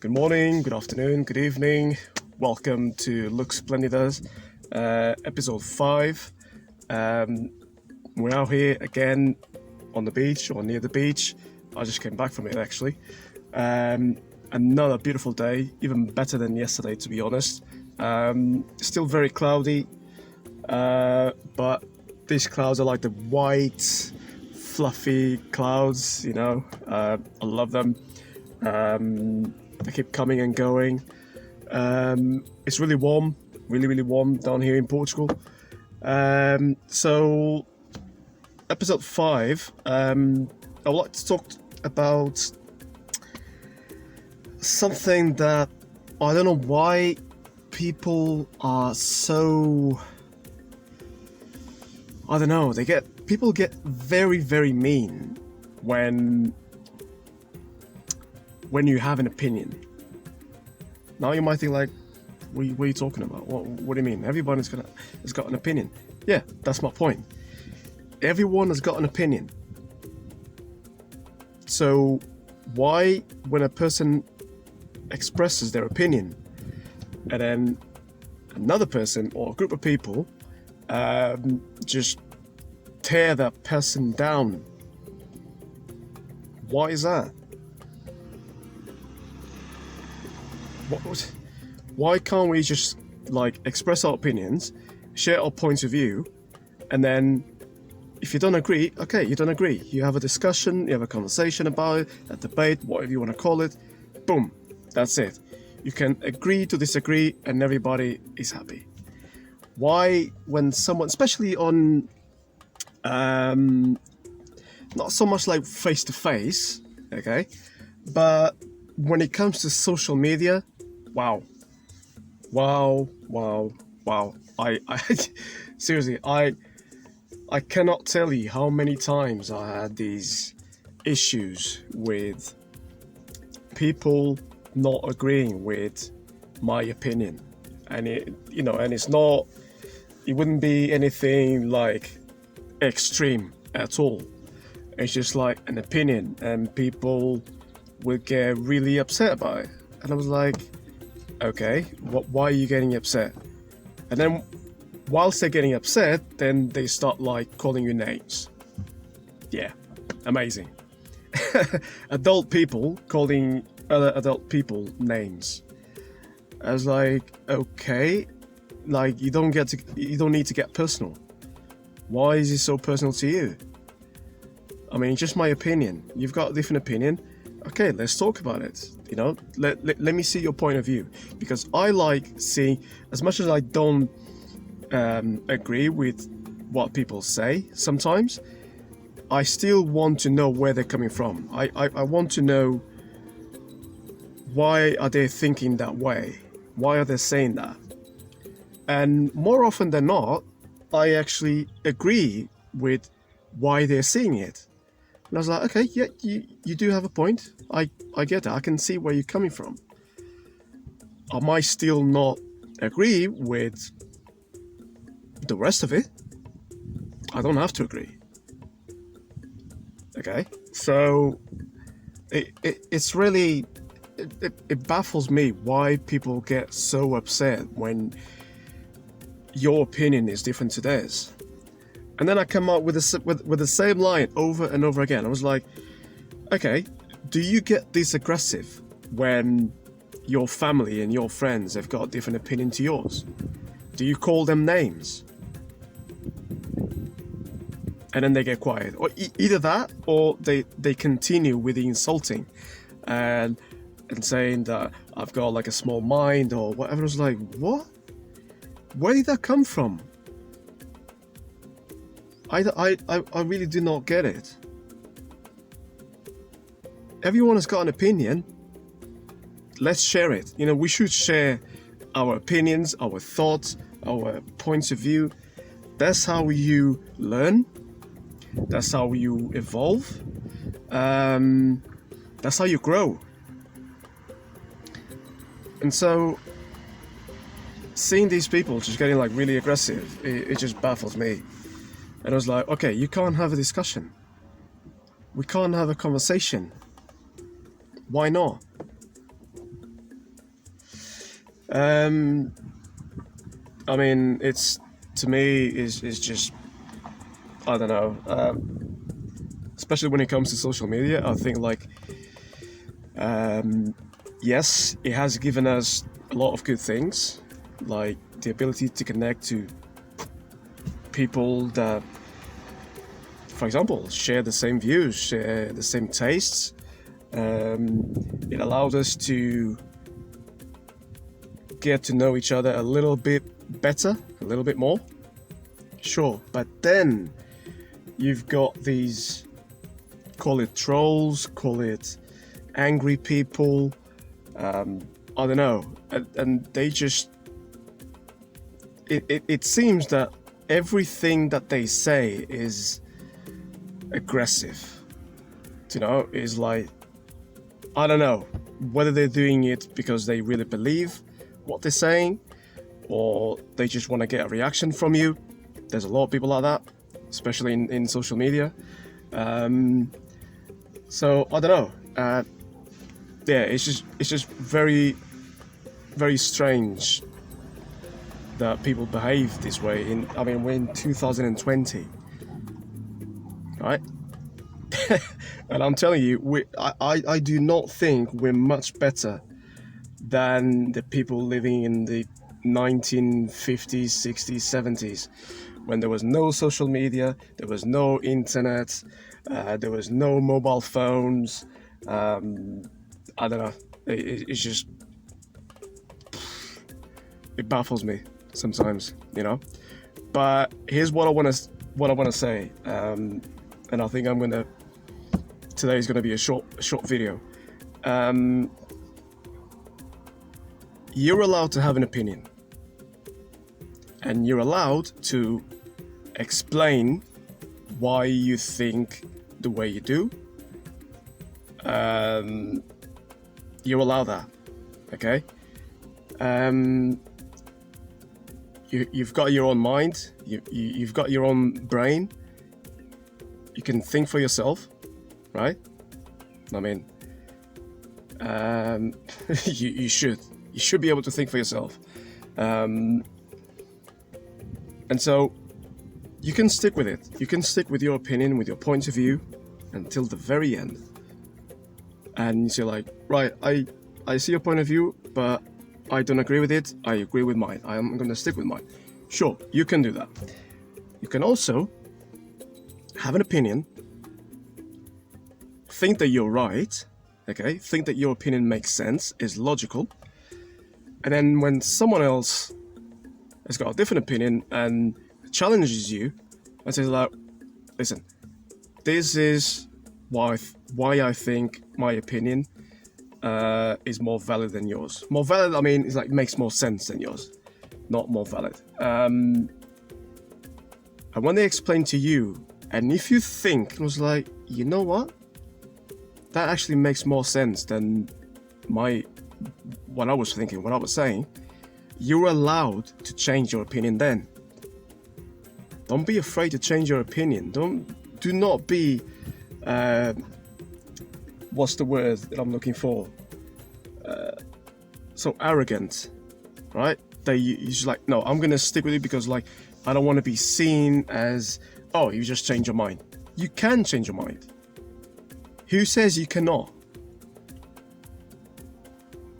Good morning, good afternoon, good evening. Welcome to Splendida, episode 5. We're out here again on the beach or near the beach. I just came back from it actually. Another beautiful day, even better than yesterday to be honest. Still very cloudy, but these clouds are like the white, fluffy clouds, I love them. They keep coming and going. It's really warm, really warm down here in Portugal. So, episode 5, I would like to talk about something that I don't know why people are so... I don't know, people get very mean when you have an opinion. Now you might think like, what are you talking about? What do you mean? Everyone has got an opinion. Yeah, that's my point. Everyone has got an opinion. So why, when a person expresses their opinion and then another person or a group of people just tear that person down? Why is that? Why can't we just express our opinions, share our points of view, and then if you don't agree, okay, you don't agree. You have a discussion, you have a conversation about it, a debate, whatever you want to call it. Boom, that's it. You can agree to disagree and everybody is happy. Why, when someone, especially on, not so much like face to face, okay, but when it comes to social media, wow. I seriously, I cannot tell you how many times I had these issues with people not agreeing with my opinion, and it wouldn't be anything like extreme at all. It's just like an opinion, and people would get really upset about it. And I was like, okay, why are you getting upset? And then whilst they're getting upset, then they start calling you names. Yeah, amazing. Adult people calling other adult people names. I was like, okay, you don't need to get personal. Why is it so personal to you? I mean, just my opinion. You've got a different opinion. Okay, let's talk about it. Let me see your point of view, because I like seeing, as much as I don't agree with what people say sometimes, I still want to know where they're coming from. I want to know, why are they thinking that way? Why are they saying that? And more often than not, I actually agree with why they're saying it. And I was like, okay, yeah, you do have a point. I get it. I can see where you're coming from. I might still not agree with the rest of it. I don't have to agree. Okay? So it's really... It baffles me why people get so upset when your opinion is different to theirs. And then I come up with the same line over and over again. I was like, okay, do you get this aggressive when your family and your friends have got a different opinion to yours? Do you call them names? And then they get quiet. Or either that, or they continue with the insulting and saying that I've got a small mind or whatever. I was like, what? Where did that come from? I really do not get it. Everyone has got an opinion. Let's share it. We should share our opinions, our thoughts, our points of view. That's how you learn. That's how you evolve. That's how you grow. And so, seeing these people just getting really aggressive, it just baffles me. And I was like, okay, you can't have a discussion. We can't have a conversation. Why not? I mean, it's to me is just, I don't know. Especially when it comes to social media, I think like yes, it has given us a lot of good things, like the ability to connect to people that, for example, share the same views, share the same tastes. It allowed us to get to know each other a little bit better, a little bit more. Sure, but then you've got these, call it trolls, call it angry people, I don't know, and they just, it seems that everything that they say is aggressive, you know, is like, I don't know whether they're doing it because they really believe what they're saying or they just want to get a reaction from you. There's a lot of people like that, especially in social media. So I don't know. Yeah, it's just very, very strange that people behave this way. We're in 2020, right? And I'm telling you, I do not think we're much better than the people living in the 1950s, 60s, 70s, when there was no social media, there was no internet, there was no mobile phones. I don't know. It's just, it baffles me sometimes, you know. But here's what I want to say, and I think today is gonna be a short video. You're allowed to have an opinion, and you're allowed to explain why you think the way you do. You allow that, okay? You've got your own mind, you've got your own brain. You can think for yourself, right? I mean, you should be able to think for yourself. And so you can stick with it. You can stick with your opinion, with your point of view until the very end. And you're like, right, I see your point of view, but I don't agree with it. I agree with mine. I'm going to stick with mine. Sure, you can do that. You can also have an opinion, think that you're right, okay? Think that your opinion makes sense, is logical. And then when someone else has got a different opinion and challenges you and says like, listen, this is why I think my opinion is more valid than yours. More valid, I mean, it's like makes more sense than yours, not more valid. And when they explain to you, and if you think, it was like, you know what? That actually makes more sense than what I was thinking, what I was saying. You're allowed to change your opinion then. Don't be afraid to change your opinion. Do not be, what's the word that I'm looking for? So arrogant, right? You're just like, no, I'm gonna stick with it because like, I don't want to be seen as, oh, you just change your mind. You can change your mind. Who says you cannot?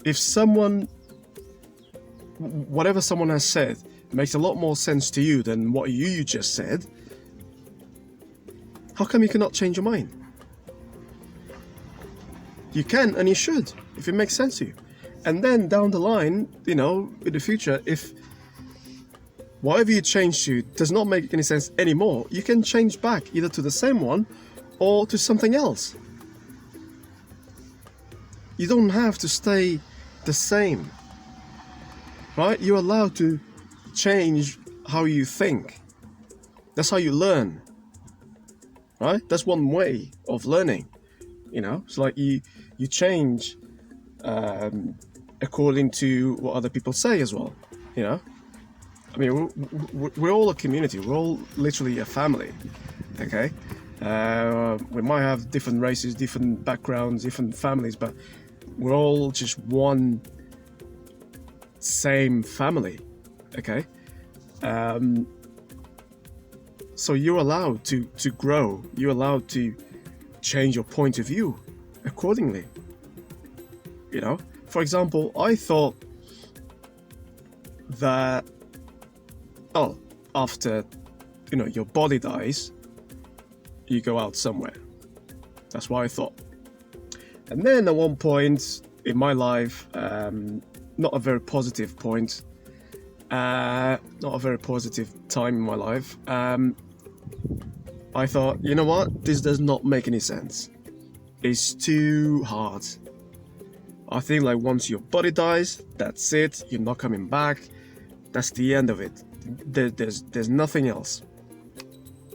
If whatever someone has said makes a lot more sense to you than what you just said, how come you cannot change your mind? You can and you should, if it makes sense to you. And then down the line, you know, in the future, if whatever you change to does not make any sense anymore, you can change back either to the same one or to something else. You don't have to stay the same, right? You're allowed to change how you think. That's how you learn, right? That's one way of learning, you know? It's like you change according to what other people say as well, you know? I mean, we're all a community. We're all literally a family, okay? We might have different races, different backgrounds, different families, but we're all just one same family, okay? So you're allowed to grow. You're allowed to change your point of view accordingly. You know, for example, I thought that, oh, after, you know, your body dies, you go out somewhere. That's what I thought. And then at one point in my life, not a very positive point, not a very positive time in my life, I thought, you know what, this does not make any sense. It's too hard. I think like once your body dies, that's it. You're not coming back. That's the end of it. There's nothing else.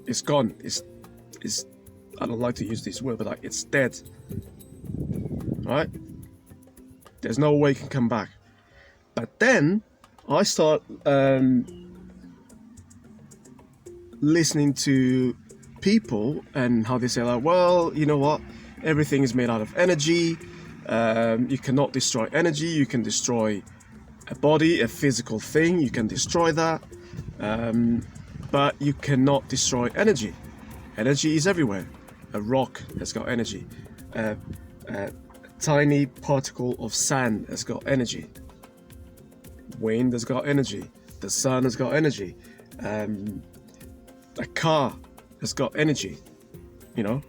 It's gone. It's I don't like to use this word, but like it's dead. Right? There's no way you can come back. But then I start listening to people and how they say like, well, you know what? Everything is made out of energy. You cannot destroy energy. You can destroy a body, a physical thing. You can destroy that. But you cannot destroy energy. Energy is everywhere. A rock has got energy. A tiny particle of sand has got energy. Wind has got energy. The sun has got energy. A car has got energy. You know?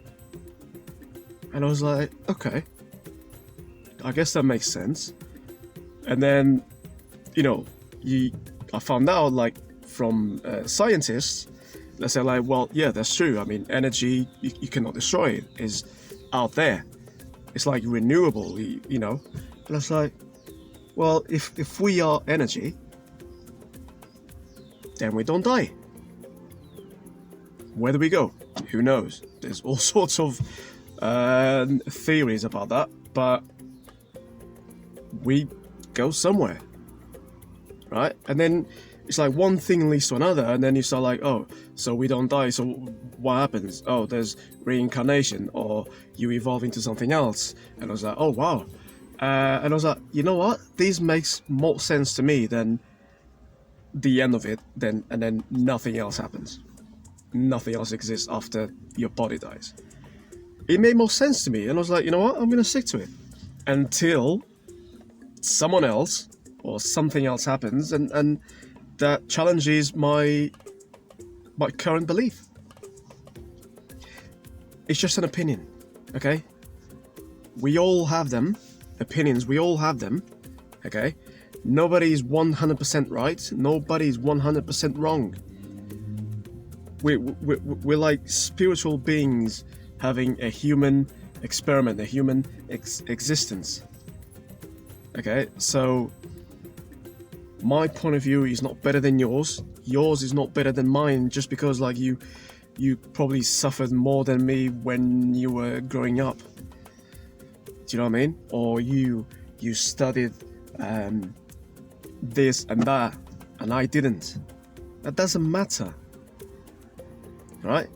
And I was like, okay, I guess that makes sense. And then, you know, I found out like from scientists that say like, well, yeah, that's true. I mean, energy, you cannot destroy it. It's out there. It's like renewable, you know. And I was like, well, if we are energy, then we don't die. Where do we go? Who knows? There's all sorts of theories about that, but we go somewhere, right? And then it's like one thing leads to another, and then you start like, oh, so we don't die, so what happens? Oh, there's reincarnation, or you evolve into something else. And I was like, oh wow. And I was like, you know what? This makes more sense to me than the end of it, and then nothing else happens. Nothing else exists after your body dies. It made more sense to me, and I was like, you know what? I'm gonna stick to it until someone else or something else happens, and that challenges my current belief. It's just an opinion, okay? We all have them, opinions. We all have them, okay? Nobody's 100% right. Nobody's 100% wrong. We're like spiritual beings having a human experiment, a human existence. Okay, so my point of view is not better than yours. Yours is not better than mine just because like you probably suffered more than me when you were growing up. Do you know what I mean? Or you studied this and that and I didn't. That doesn't matter. Right?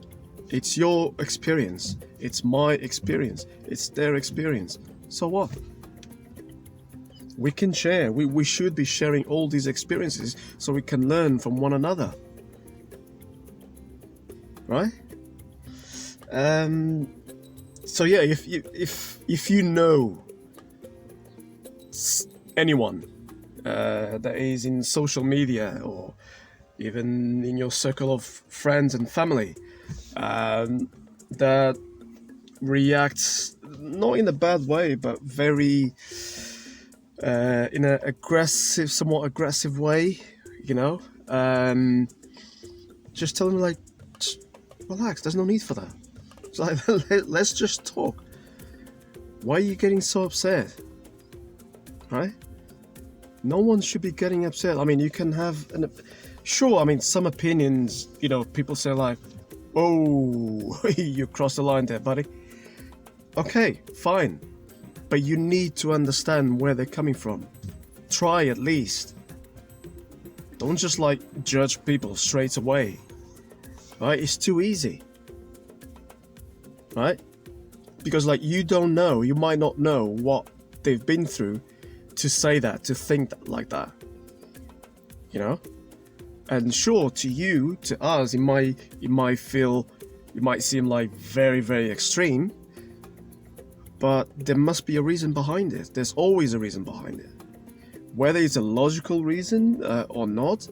It's your experience. It's my experience. It's their experience. So what? We can share. We should be sharing all these experiences so we can learn from one another. Right? So yeah, if you know anyone that is in social media or even in your circle of friends and family that reacts not in a bad way but very in a somewhat aggressive way, you know, just tell them like, just relax, there's no need for that. It's like, let's just talk. Why are you getting so upset? Right? No one should be getting upset. I mean, you can have sure, I mean, some opinions, you know, people say like, oh, you crossed the line there, buddy. Okay, fine. But you need to understand where they're coming from. Try at least. Don't just like judge people straight away. Right? It's too easy. Right? Because like you don't know, you might not know what they've been through to say that, to think like that. you know. And sure, to you, to us, it might seem like very, very extreme, but there must be a reason behind it. There's always a reason behind it. Whether it's a logical reason or not,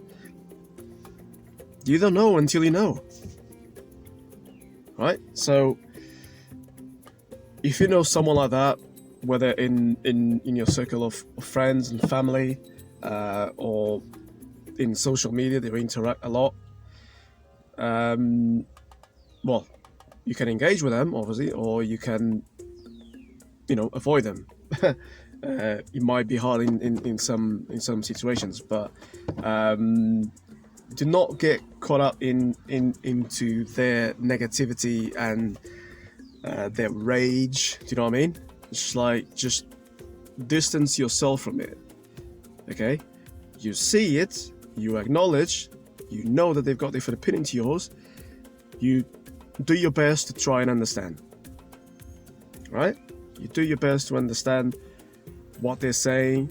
you don't know until you know. Right? So, if you know someone like that, whether in your circle of friends and family, or in social media, they interact a lot, well, you can engage with them, obviously, or you can, avoid them. It might be hard in some situations, but do not get caught up into their negativity and their rage. Do you know what I mean? It's like, just distance yourself from it. Okay? You see it, you acknowledge, you know that they've got different opinion to yours. You do your best to try and understand. Right? You do your best to understand what they're saying,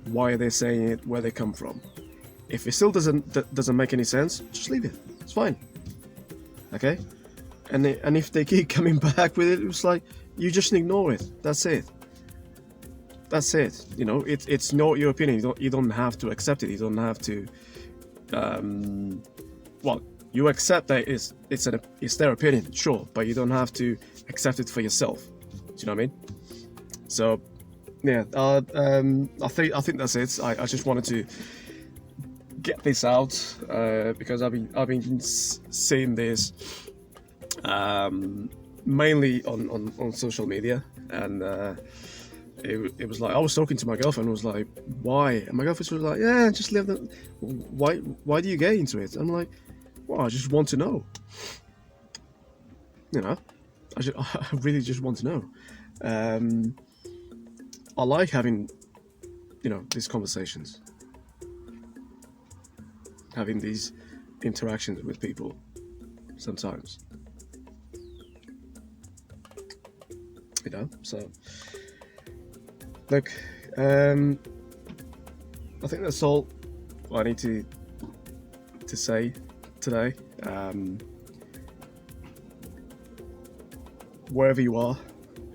why they're saying it, where they come from. If it still doesn't make any sense, just leave it. It's fine. Okay? And if they keep coming back with it, it's like, you just ignore it. That's it. That's it. It's not your opinion. You don't have to accept it. You don't have to. You accept that it's their opinion, sure, but you don't have to accept it for yourself. Do you know what I mean? So, yeah. I think that's it. I just wanted to get this out because I've been seeing this mainly on social media, and it was like, I was talking to my girlfriend and was like, why? And my girlfriend was like, yeah, just leave that. Why do you get into it? I'm like, well, I just want to know. I really just want to know. I like having, these conversations, having these interactions with people sometimes. So look, I think that's all I need to say today. Wherever you are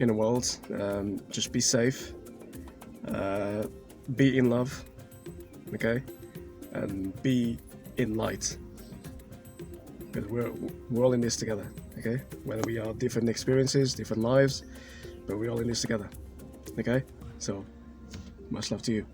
in the world, just be safe, be in love, okay, and be in light, because we're all in this together, okay, whether we are different experiences, different lives, but we're all in this together, okay. So much love to you.